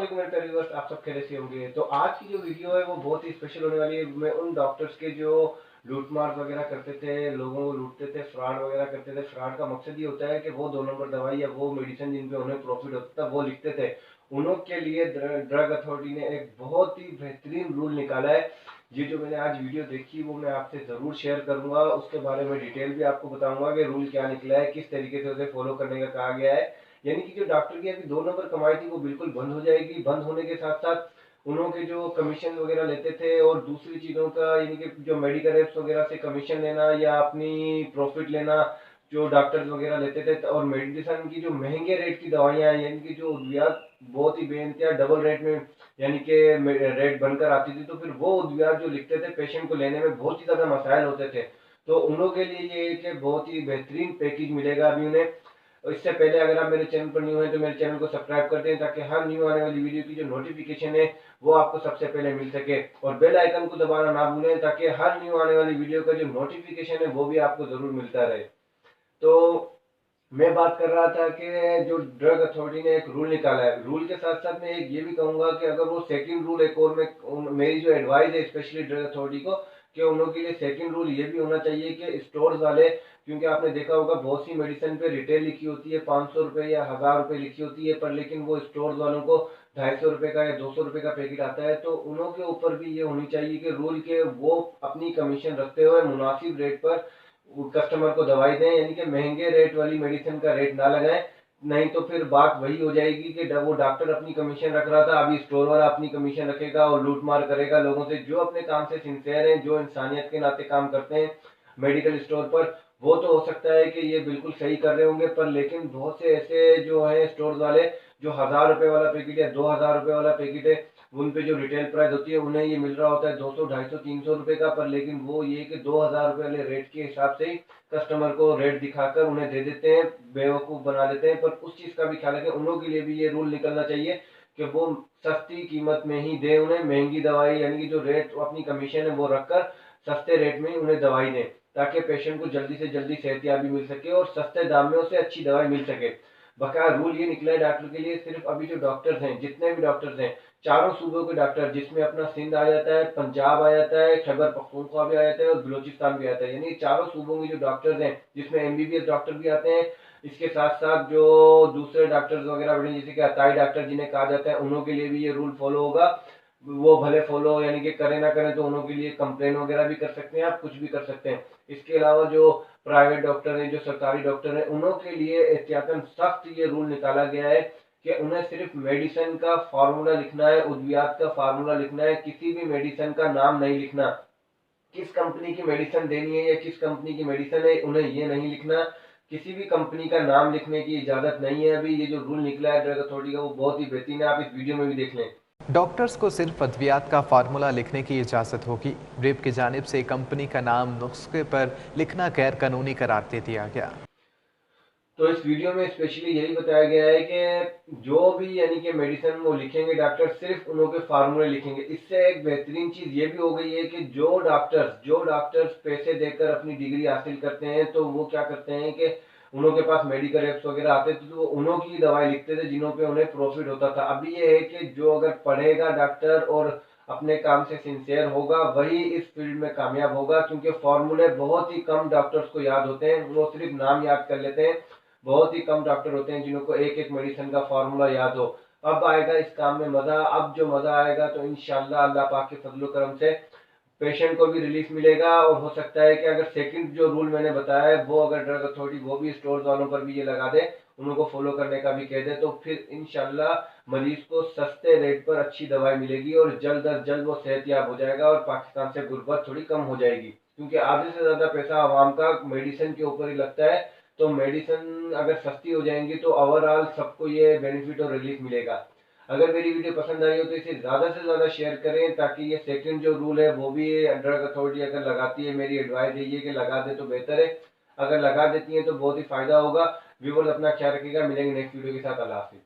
वालेकुम मेरे प्यारे व्यूअर्स, आप सब खैरियत से होंगे। तो आज की जो वीडियो है वो बहुत ही स्पेशल होने वाली है। मैं उन डॉक्टर्स के जो लूटमार वगैरह करते थे, लोगों को लूटते थे, फ्रॉड वगैरह करते थे। फ्रॉड का मकसद ये होता है कि वो 2 नंबर दवाई या वो मेडिसिन जिन पे उन्हें प्रॉफिट होता था वो लिखते थे। उन्हों के लिए ड्रग अथॉरिटी ने एक बहुत ही बेहतरीन रूल निकाला है। ये जो मैंने आज वीडियो देखी वो मैं आपसे ज़रूर शेयर करूंगा, उसके बारे में डिटेल भी आपको बताऊंगा कि रूल क्या निकला है, किस तरीके से उसे फॉलो करने का कहा गया है। यानी कि जो डॉक्टर की अभी 2 नंबर कमाई थी वो बिल्कुल बंद हो जाएगी। बंद होने के साथ साथ उन्होंने जो कमीशन वगैरह लेते थे और दूसरी चीज़ों का, यानी कि जो मेडिकल एप्स वगैरह से कमीशन लेना या अपनी प्रॉफिट लेना जो डॉक्टर्स वगैरह लेते थे, और मेडिसिन की जो महंगे रेट की दवाइयाँ, यानी कि जो उद्वियात बहुत ही बेइंतहा डबल रेट में यानी कि रेट बनकर आती थी, तो फिर वो उद्वियात जो लिखते थे पेशेंट को लेने में बहुत ही ज़्यादा मसाइल होते थे। तो उन लोगों के लिए ये एक बहुत ही बेहतरीन पैकेज मिलेगा अभी उन्हें। और इससे पहले अगर आप मेरे चैनल पर न्यू हैं तो मेरे चैनल को सब्सक्राइब कर दें, ताकि हर न्यू आने वाली वीडियो की जो नोटिफिकेशन है वो आपको सबसे पहले मिल सके। और बेल आइकन को दबाना ना भूलें, ताकि हर न्यू आने वाली वीडियो का जो नोटिफिकेशन है वो भी आपको जरूर मिलता रहे। तो मैं बात कर रहा था कि जो ड्रग अथॉरिटी ने एक रूल निकाला है, रूल के साथ साथ मैं एक ये भी कहूंगा कि अगर वो सेकंड रूल एक और मेरी जो एडवाइस है स्पेशली ड्रग अथॉरिटी को, कि उन लोगों के लिए सेकंड रूल ये भी होना चाहिए कि स्टोर्स वाले, क्योंकि आपने देखा होगा बहुत सी मेडिसिन पे रिटेल लिखी होती है 500 रुपये या 1000 रुपये लिखी होती है, पर लेकिन वो स्टोर्स वालों को 250 रुपये का या 200 रुपये का पैकेट आता है। तो उन्हों के ऊपर भी ये होनी चाहिए कि रूल के वो अपनी कमीशन रखते हुए मुनासिब रेट पर कस्टमर को दवाई दें, यानी कि महंगे रेट वाली मेडिसिन का रेट ना लगाएं। नहीं तो फिर बात वही हो जाएगी कि वो डॉक्टर अपनी कमीशन रख रहा था, अभी स्टोर वाला अपनी कमीशन रखेगा और लूट मार करेगा लोगों से जो अपने काम से सिंसियर हैं, जो इंसानियत के नाते काम करते हैं मेडिकल स्टोर पर। वो तो हो सकता है कि ये बिल्कुल सही कर रहे होंगे, पर लेकिन बहुत से ऐसे जो है स्टोर वाले जो 1000 रुपये वाला पैकेट या 2000 रुपये वाला पैकेट है, उन पे जो रिटेल प्राइस होती है उन्हें ये मिल रहा होता है 200, 250, 300 रुपये का, पर लेकिन वो ये कि 2000 रुपये वाले रेट के हिसाब से ही कस्टमर को रेट दिखाकर उन्हें दे देते हैं, बेवकूफ़ बना देते हैं। पर उस चीज़ का भी ख्याल रखें, उन लोगों के लिए भी ये रूल निकलना चाहिए कि वो सस्ती कीमत में ही दे उन्हें महंगी दवाई, यानी कि जो रेट अपनी कमीशन है वो रखकर सस्ते रेट में ही उन्हें दवाई दें, ताकि पेशेंट को जल्दी से जल्दी सेहतयाबी मिल सके और सस्ते दाम में उसे अच्छी दवाई मिल सके। बकाया रूल ये निकला है डॉक्टर के लिए, सिर्फ अभी जो डॉक्टर्स हैं, जितने भी डॉक्टर्स हैं, चारों सूबों के डॉक्टर, जिसमें अपना सिंध आ जाता है, पंजाब आ जाता है, खैबर पख्तूनख्वा भी आ जाता है और बलोचिस्तान भी आता है, यानी चारों सूबों के जो डॉक्टर्स हैं जिसमें एमबीबीएस डॉक्टर भी आते हैं। इसके साथ साथ जो दूसरे डॉक्टर्स वगैरह बने जैसे कि अताई डॉक्टर जिन्हें कहा जाता है, उन्हों के लिए भी ये रूल फॉलो होगा। वो भले फॉलो यानी कि करें ना करें, तो उन्हों के लिए कंप्लेन वगैरह भी कर सकते हैं, आप कुछ भी कर सकते हैं। इसके अलावा जो प्राइवेट डॉक्टर हैं, जो सरकारी डॉक्टर हैं, उन्हों के लिए एहतियातन सख्त ये रूल निकाला गया है कि उन्हें सिर्फ मेडिसिन का फार्मूला लिखना है, उद्वियात का फार्मूला लिखना है, किसी भी मेडिसिन का नाम नहीं लिखना। किस कंपनी की मेडिसिन देनी है या किस कंपनी की मेडिसिन है उन्हें ये नहीं लिखना। किसी भी कंपनी का नाम लिखने की इजाजत नहीं है। अभी ये जो रूल निकला है ड्रग अथॉरिटी का वो बहुत ही बेहतरीन है, आप इस वीडियो में भी देख लें। डॉक्टर्स को सिर्फ अद्वियात का फार्मूला लिखने की इजाज़त होगी। रेप की जानिब से कंपनी का नाम नुस्खे पर लिखना गैर कानूनी करार दे दिया गया। तो इस वीडियो में स्पेशली यही बताया गया है कि जो भी यानी कि मेडिसिन वो लिखेंगे डॉक्टर, सिर्फ उन लोगों के फार्मूले लिखेंगे। इससे एक बेहतरीन चीज़ ये भी हो गई है कि जो डॉक्टर्स पैसे देकर अपनी डिग्री हासिल करते हैं, तो वो क्या करते हैं कि उन लोगों के पास मेडिकल एप्स वगैरह आते थे, तो वो उन्हों की दवाई लिखते थे जिन्हों पे उन्हें प्रॉफिट होता था। अभी ये है कि जो अगर पढ़ेगा डॉक्टर और अपने काम से सिंसियर होगा वही इस फील्ड में कामयाब होगा, क्योंकि फॉर्मूले बहुत ही कम डॉक्टर्स को याद होते हैं, वो सिर्फ नाम याद कर लेते हैं। बहुत ही कम डॉक्टर होते हैं जिन्हों को एक एक मेडिसिन का फार्मूला याद हो। अब आएगा इस काम में मजा। अब जो मजा आएगा तो इंशाल्लाह अल्लाह पाक के फजलो करम से पेशेंट को भी रिलीफ मिलेगा। और हो सकता है कि अगर सेकंड जो रूल मैंने बताया है वो अगर ड्रग अथॉरिटी वो भी स्टोर वालों पर भी ये लगा दे, उनको फॉलो करने का भी कह दे, तो फिर इंशाल्लाह मरीज को सस्ते रेट पर अच्छी दवाई मिलेगी और जल्द अज जल्द वो सेहतयाब हो जाएगा और पाकिस्तान से गुर्बत थोड़ी कम हो जाएगी। क्योंकि आधे से ज्यादा पैसा आवाम का मेडिसिन के ऊपर ही लगता है। तो मेडिसिन अगर सस्ती हो जाएंगी तो ओवरऑल सबको ये बेनिफिट और रिलीफ मिलेगा। अगर मेरी वीडियो पसंद आई हो तो इसे ज़्यादा से ज़्यादा शेयर करें, ताकि ये सेकंड जो रूल है वो भी ड्रग अथॉरिटी अगर लगाती है, मेरी एडवाइस यही है कि लगा दे तो बेहतर है। अगर लगा देती है तो बहुत ही फायदा होगा। व्यूअर्स अपना ख्याल रखिएगा, मिलेंगे नेक्स्ट वीडियो के साथ। अल्लाह हाफिज़।